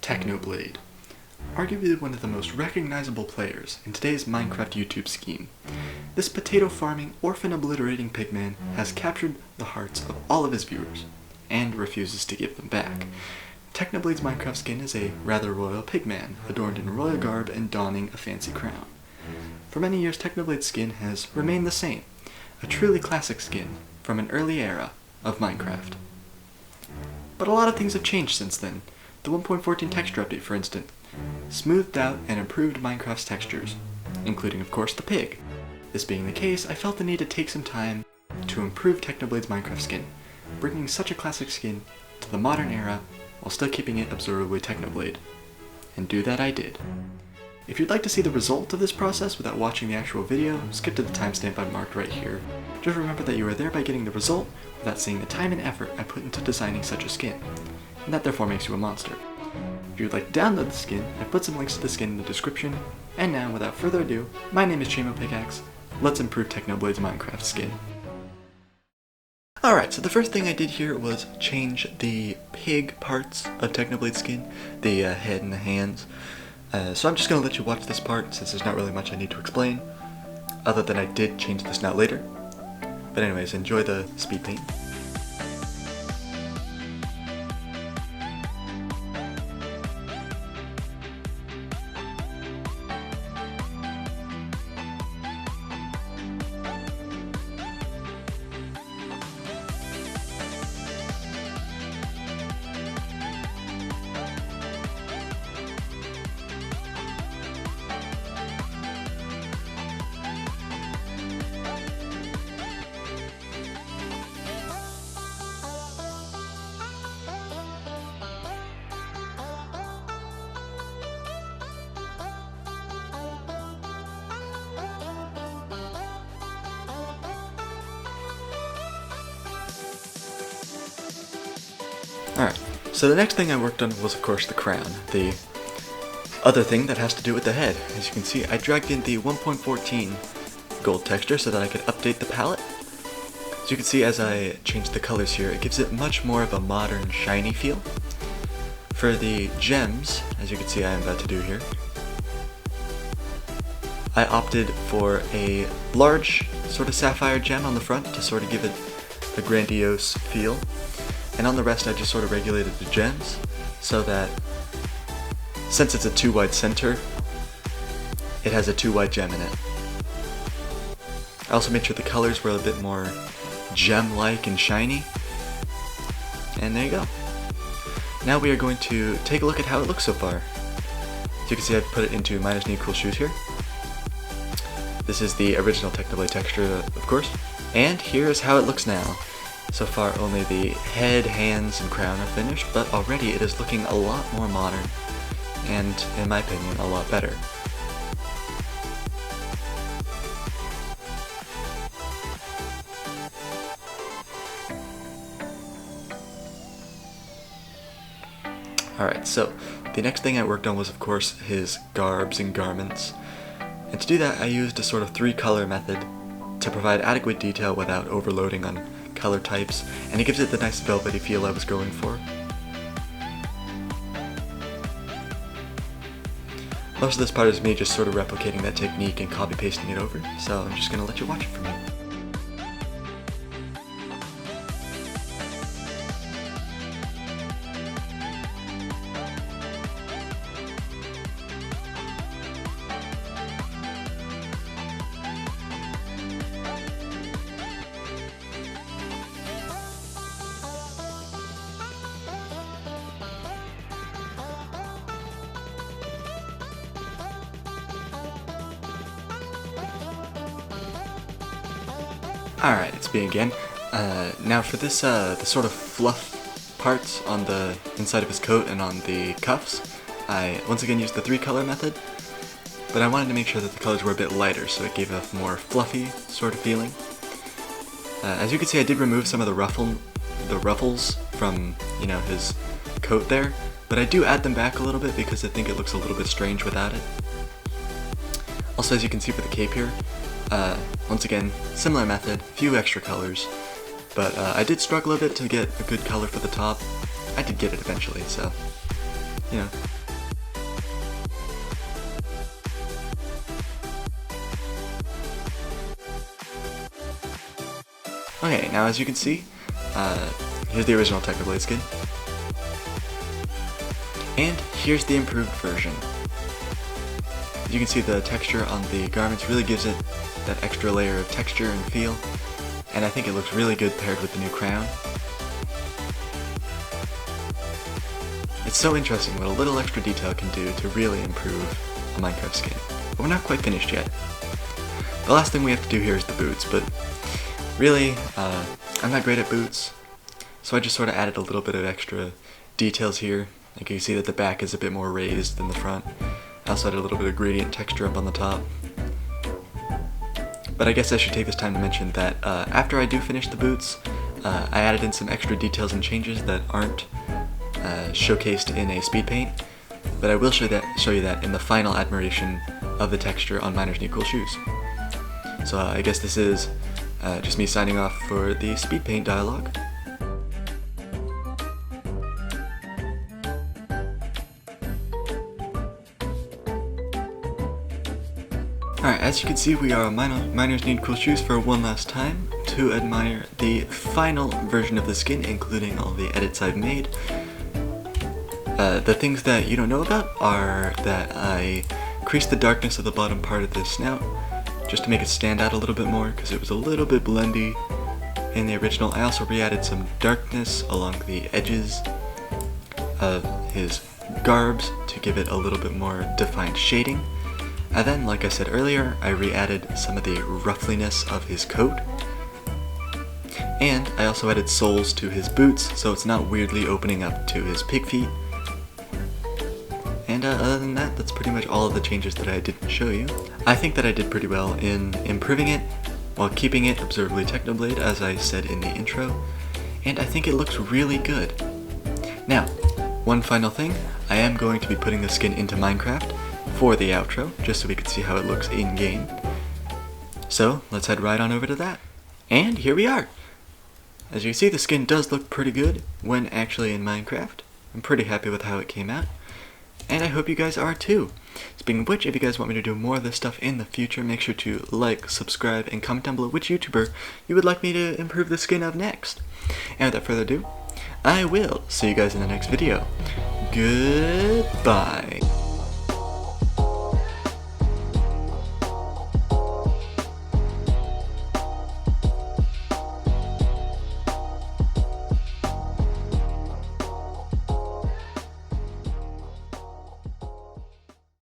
Technoblade, arguably one of the most recognizable players in today's Minecraft YouTube scheme. This potato farming, orphan obliterating pigman has captured the hearts of all of his viewers, and refuses to give them back. Technoblade's Minecraft skin is a rather royal pigman, adorned in royal garb and donning a fancy crown. For many years, Technoblade's skin has remained the same, a truly classic skin from an early era of Minecraft. But a lot of things have changed since then. The 1.14 texture update, for instance, smoothed out and improved Minecraft's textures, including of course the pig. This being the case, I felt the need to take some time to improve Technoblade's Minecraft skin, bringing such a classic skin to the modern era while still keeping it observably Technoblade. And do that I did. If you'd like to see the result of this process without watching the actual video, skip to the timestamp I've marked right here. Just remember that you are thereby getting the result without seeing the time and effort I put into designing such a skin, and that therefore makes you a monster. If you'd like to download the skin, I've put some links to the skin in the description, and now, without further ado, my name is Chamo Pickaxe. Let's improve Technoblade's Minecraft skin. Alright, so the first thing I did here was change the pig parts of Technoblade's skin, the head and the hands. So I'm just going to let you watch this part since there's not really much I need to explain, other than I did change this now later. But anyways, enjoy the speed paint. Alright, so the next thing I worked on was of course the crown, the other thing that has to do with the head. As you can see, I dragged in the 1.14 gold texture so that I could update the palette. As you can see, as I changed the colors here, it gives it much more of a modern, shiny feel. For the gems, as you can see I am about to do here, I opted for a large sort of sapphire gem on the front to sort of give it a grandiose feel. And on the rest I just sort of regulated the gems so that since it's a 2 wide center, it has a 2 wide gem in it. I also made sure the colors were a bit more gem-like and shiny. And there you go. Now we are going to take a look at how it looks so far. As you can see, I've put it into -NeedCoolShoes here. This is the original Technoblade texture, of course. And here is how it looks now. So far only the head, hands, and crown are finished, but already it is looking a lot more modern, and in my opinion, a lot better. Alright, so the next thing I worked on was of course his garbs and garments, and to do that I used a sort of 3-color method to provide adequate detail without overloading on color types, and it gives it the nice velvety feel I was going for. Most of this part is me just sort of replicating that technique and copy pasting it over, so I'm just going to let you watch it for me. Alright, it's me again. Now for this, the sort of fluff parts on the inside of his coat and on the cuffs, I once again used the 3-color method, but I wanted to make sure that the colors were a bit lighter so it gave a more fluffy sort of feeling. As you can see, I did remove some of the ruffles from, you know, his coat there, but I do add them back a little bit because I think it looks a little bit strange without it. Also, as you can see for the cape here, once again, similar method, few extra colors, but I did struggle a bit to get a good color for the top. I did get it eventually, so, you know, Okay, now as you can see, here's the original Technoblade skin. And here's the improved version. As you can see, the texture on the garments really gives it that extra layer of texture and feel, and I think it looks really good paired with the new crown. It's so interesting what a little extra detail can do to really improve a Minecraft skin. But we're not quite finished yet. The last thing we have to do here is the boots, but really, I'm not great at boots, so I just sort of added a little bit of extra details here. Like you can see that the back is a bit more raised than the front. I also added a little bit of gradient texture up on the top. But I guess I should take this time to mention that after I do finish the boots, I added in some extra details and changes that aren't showcased in a speed paint, but I will show you that in the final admiration of the texture on Miners Need Cool Shoes. So I guess this is just me signing off for the speed paint dialogue. Alright, as you can see, we are Miners Need Cool Shoes for one last time to admire the final version of the skin, including all the edits I've made. The things that you don't know about are that I increased the darkness of the bottom part of the snout just to make it stand out a little bit more because it was a little bit blendy in the original. I also re-added some darkness along the edges of his garbs to give it a little bit more defined shading. And then, like I said earlier, I re-added some of the roughness of his coat. And I also added soles to his boots, so it's not weirdly opening up to his pig feet. And other than that, that's pretty much all of the changes that I didn't show you. I think that I did pretty well in improving it, while keeping it observably Technoblade, as I said in the intro. And I think it looks really good. Now, one final thing, I am going to be putting the skin into Minecraft for the outro, just so we can see how it looks in-game. So, let's head right on over to that. And here we are! As you see, the skin does look pretty good when actually in Minecraft. I'm pretty happy with how it came out, and I hope you guys are too. Speaking of which, if you guys want me to do more of this stuff in the future, make sure to like, subscribe, and comment down below which YouTuber you would like me to improve the skin of next. And without further ado, I will see you guys in the next video. Goodbye!